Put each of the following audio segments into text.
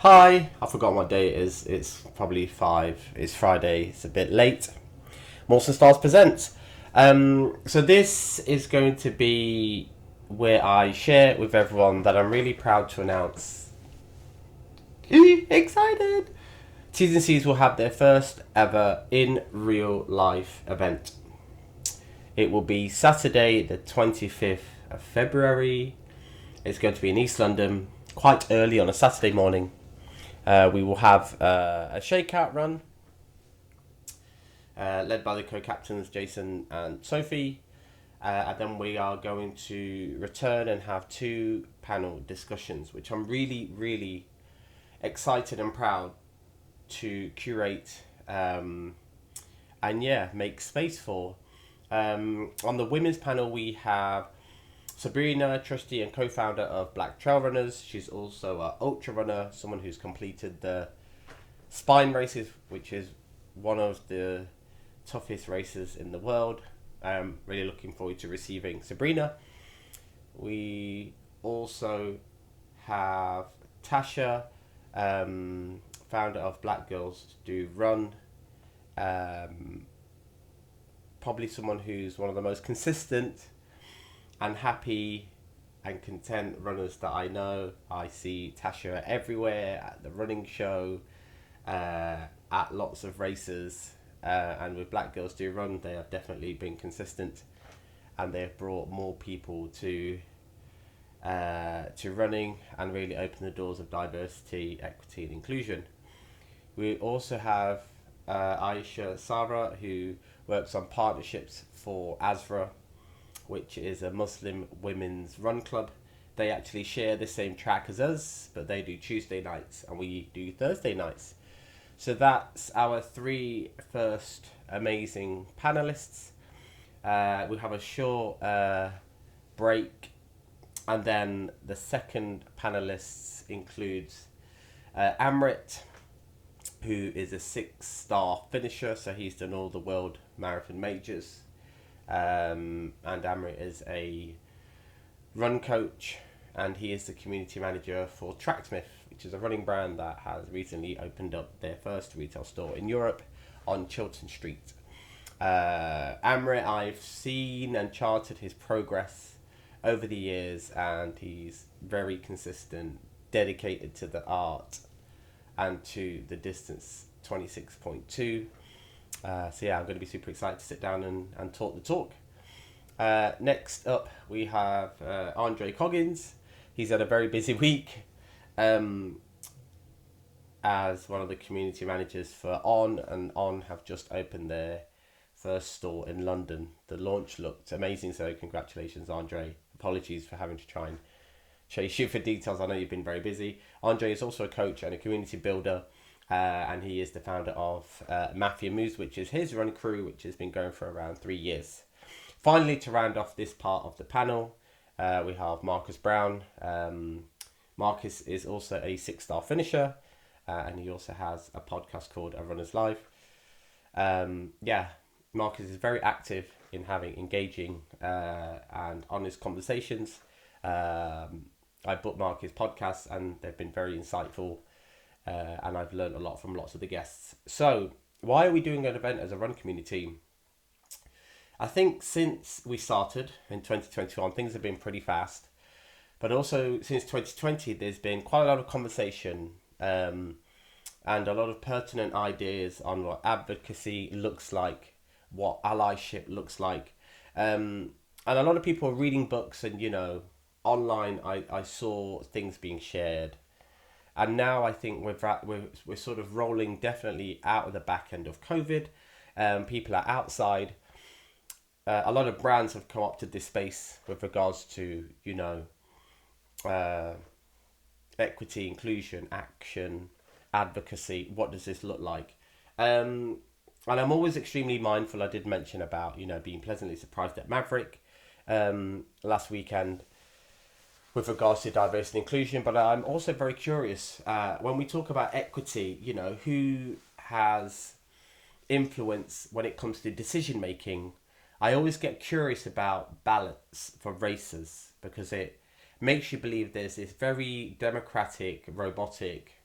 Hi, I forgot what day it is. It's probably 5. It's Friday. It's a bit late. Mawson Stars presents. So this is going to be where I share with everyone that I'm really proud to announce. Excited! T's and C's will have their first ever in real life event. It will be Saturday, the 25th of February. It's going to be in East London, quite early on a Saturday morning. We will have a shakeout run led by the co-captains Jason and Sophie. And then we are going to return and have two panel discussions, which I'm really, really excited and proud to curate and make space for. On the women's panel, we have Sabrina, trustee and co-founder of Black Trail Runners. She's also an ultra runner, someone who's completed the spine races, which is one of the toughest races in the world. I'm really looking forward to receiving Sabrina. We also have Tasha, founder of Black Girls Do Run. Probably someone who's one of the most consistent and happy and content runners that I know. I see Tasha everywhere, at the running show, at lots of races, and with Black Girls Do Run, they have definitely been consistent, and they have brought more people to running and really opened the doors of diversity, equity, and inclusion. We also have Aisha Sarah, who works on partnerships for ASRA, which is a Muslim women's run club. They actually share the same track as us, but they do Tuesday nights and we do Thursday nights. So that's our three first amazing panelists. We have a short break, and then the second panelists includes Amrit, who is a 6-star finisher, so he's done all the world marathon majors. And Amrit is a run coach, and he is the community manager for Tracksmith, which is a running brand that has recently opened up their first retail store in Europe on Chiltern Street. Amrit, I've seen and charted his progress over the years, and he's very consistent, dedicated to the art and to the distance 26.2. I'm going to be super excited to sit down and talk the talk. Next up, we have Andre Coggins. He's had a very busy week as one of the community managers for On, and On have just opened their first store in London. The launch looked amazing, so congratulations, Andre. Apologies for having to try and chase you for details. I know you've been very busy. Andre is also a coach and a community builder. And he is the founder of Mafia Moves, which is his run crew, which has been going for around 3 years. Finally, to round off this part of the panel, we have Marcus Brown. Marcus is also a 6-star finisher, and he also has a podcast called A Runner's Life. Marcus is very active in having engaging and honest conversations. I bookmark his podcasts, and they've been very insightful. And I've learned a lot from lots of the guests. So, why are we doing an event as a run community? I think since we started in 2021, things have been pretty fast. But also, since 2020, there's been quite a lot of conversation and a lot of pertinent ideas on what advocacy looks like, what allyship looks like. And a lot of people are reading books, and, online I saw things being shared. And now I think we're sort of rolling definitely out of the back end of COVID. People are outside. A lot of brands have come up to this space with regards to, equity, inclusion, action, advocacy. What does this look like? And I'm always extremely mindful. I did mention about, being pleasantly surprised at Maverick last weekend with regards to diversity and inclusion, but I'm also very curious when we talk about equity, who has influence when it comes to decision making. I always get curious about ballots for races because it makes you believe there's this very democratic, robotic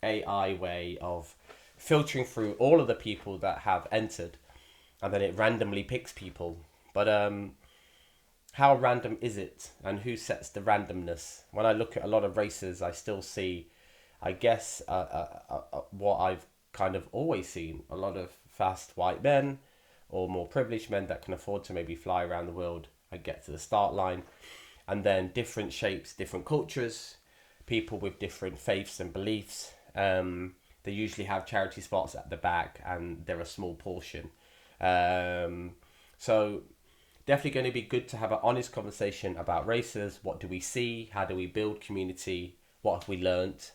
AI way of filtering through all of the people that have entered, and then it randomly picks people. But how random is it, and who sets the randomness? When I look at a lot of races, I still see, I guess, what I've kind of always seen: a lot of fast white men, or more privileged men that can afford to maybe fly around the world and get to the start line, and then different shapes, different cultures, people with different faiths and beliefs. They usually have charity spots at the back, and they're a small portion. So definitely going to be good to have an honest conversation about races. What do we see? How do we build community? What have we learnt?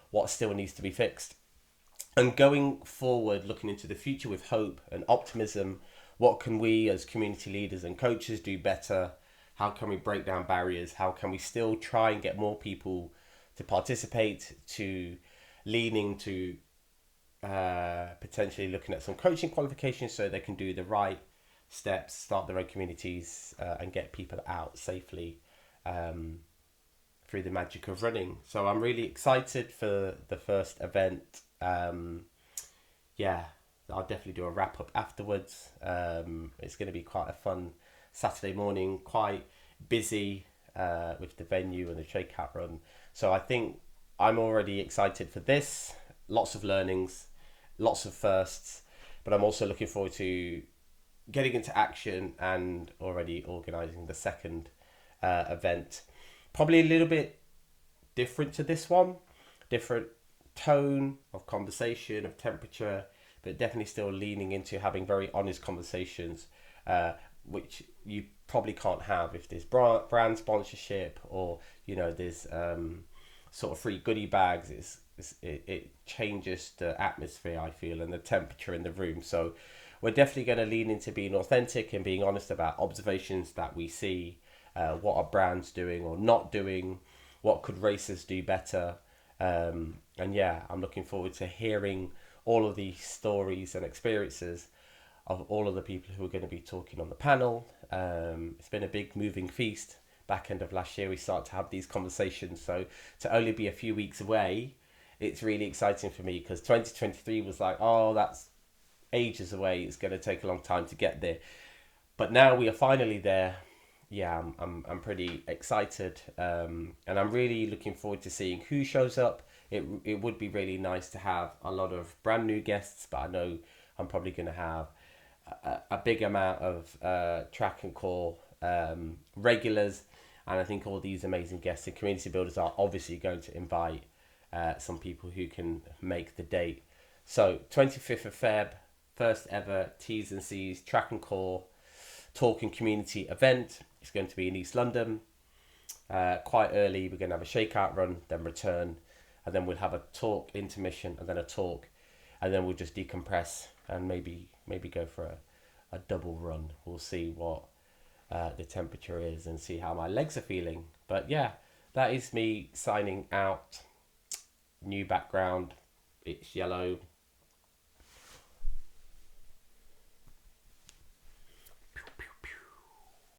What still needs to be fixed? And going forward, looking into the future with hope and optimism, what can we as community leaders and coaches do better? How can we break down barriers? How can we still try and get more people to participate, to leaning to potentially looking at some coaching qualifications so they can do the right steps, start their own communities, and get people out safely through the magic of running. So I'm really excited for the first event. Yeah, I'll definitely do a wrap up afterwards. It's going to be quite a fun Saturday morning, quite busy with the venue and the shakeout run. So I think I'm already excited for this. Lots of learnings, lots of firsts, but I'm also looking forward to getting into action and already organising the second event. Probably a little bit different to this one, different tone of conversation, of temperature, but definitely still leaning into having very honest conversations, which you probably can't have if there's brand sponsorship, or there's sort of free goodie bags. It changes the atmosphere, I feel, and the temperature in the room. So we're definitely going to lean into being authentic and being honest about observations that we see, what are brands doing or not doing, what could racers do better. And yeah, I'm looking forward to hearing all of these stories and experiences of all of the people who are going to be talking on the panel. It's been a big moving feast. Back end of last year, we started to have these conversations. So to only be a few weeks away, it's really exciting for me, because 2023 was like, oh, that's ages away. It's going to take a long time to get there. But now we are finally there. Yeah, I'm pretty excited, and I'm really looking forward to seeing who shows up. It would be really nice to have a lot of brand new guests, but I know I'm probably going to have a big amount of track and core regulars, and I think all these amazing guests and community builders are obviously going to invite some people who can make the date. So 25th of Feb, first ever T&C Track and Core Talking Community event. It's going to be in East London. Quite early, we're going to have a shakeout run, then return, and then we'll have a talk intermission, and then a talk, and then we'll just decompress and maybe go for a double run. We'll see what the temperature is and see how my legs are feeling. But yeah, that is me signing out. New background, it's yellow.